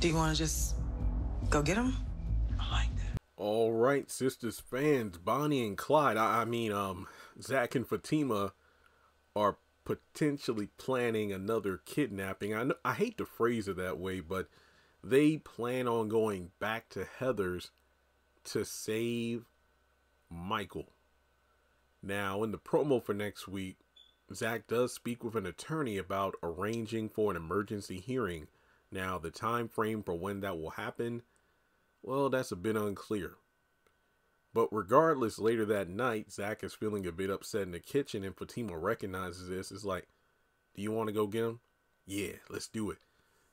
Do you want to just go get him? I like that. All right, Sistas fans, Bonnie and Clyde, Zach and Fatima are potentially planning another kidnapping. I hate to phrase it that way, but they plan on going back to Heather's to save Michael. Now, in the promo for next week, Zach does speak with an attorney about arranging for an emergency hearing. Now, the time frame for when that will happen, well, that's a bit unclear. But regardless, later that night, Zach is feeling a bit upset in the kitchen, and Fatima recognizes this. It's like, do you want to go get him? Yeah, let's do it.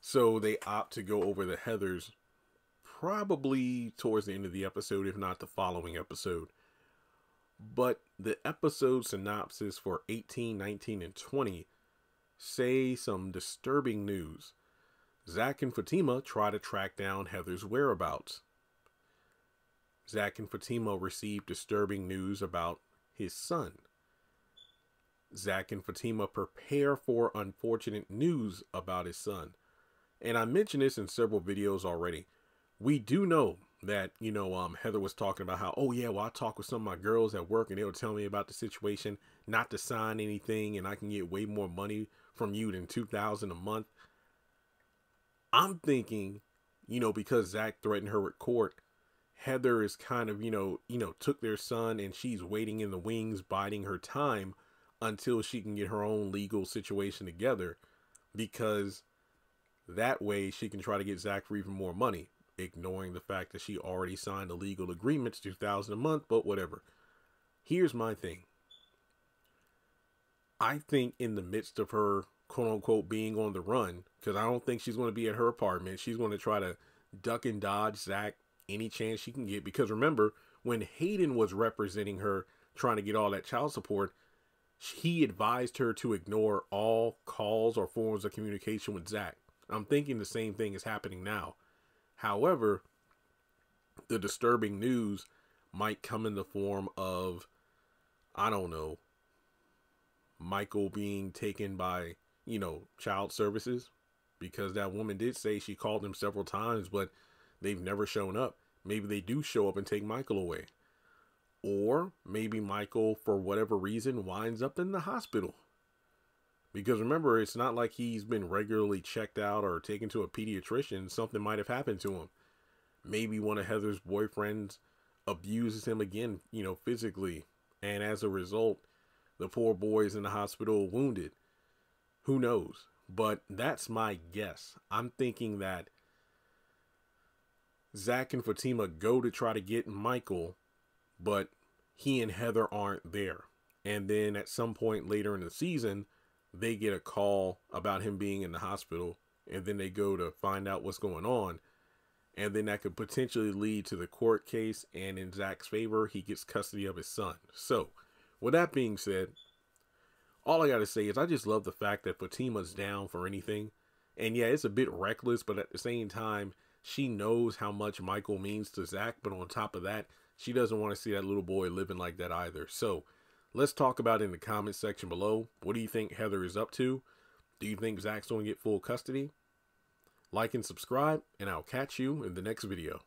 So they opt to go over the Heathers probably towards the end of the episode, if not the following episode. But the episode synopsis for 18, 19, and 20 say some disturbing news. Zach and Fatima try to track down Heather's whereabouts. Zach and Fatima receive disturbing news about his son. Zach and Fatima prepare for unfortunate news about his son. And I mentioned this in several videos already. We do know that, Heather was talking about how, oh yeah, well, I talk with some of my girls at work and they'll tell me about the situation, not to sign anything, and I can get way more money from you than $2,000 a month. I'm thinking, because Zach threatened her with court, Heather is kind of, took their son and she's waiting in the wings, biding her time until she can get her own legal situation together, because that way she can try to get Zach for even more money, ignoring the fact that she already signed a legal agreement, $2,000 a month, but whatever. Here's my thing. I think in the midst of her, quote unquote, being on the run, because I don't think she's going to be at her apartment, she's going to try to duck and dodge Zach any chance she can get. Because remember, when Hayden was representing her, trying to get all that child support, he advised her to ignore all calls or forms of communication with Zach. I'm thinking the same thing is happening now. However, the disturbing news might come in the form of, I don't know, Michael being taken by, child services, because that woman did say she called them several times, but they've never shown up. Maybe they do show up and take Michael away. Or maybe Michael, for whatever reason, winds up in the hospital. Because remember, it's not like he's been regularly checked out or taken to a pediatrician. Something might have happened to him. Maybe one of Heather's boyfriends abuses him again, physically. And as a result, the poor boy is in the hospital wounded. Who knows? But that's my guess. I'm thinking that Zach and Fatima go to try to get Michael, but he and Heather aren't there. And then at some point later in the season, they get a call about him being in the hospital, and then they go to find out what's going on. And then that could potentially lead to the court case, and in Zach's favor, he gets custody of his son. So, with that being said, all I got to say is I just love the fact that Fatima's down for anything. And yeah, it's a bit reckless, but at the same time, she knows how much Michael means to Zach. But on top of that, she doesn't want to see that little boy living like that either. So let's talk about it in the comment section below. What do you think Heather is up to? Do you think Zach's going to get full custody? Like and subscribe, and I'll catch you in the next video.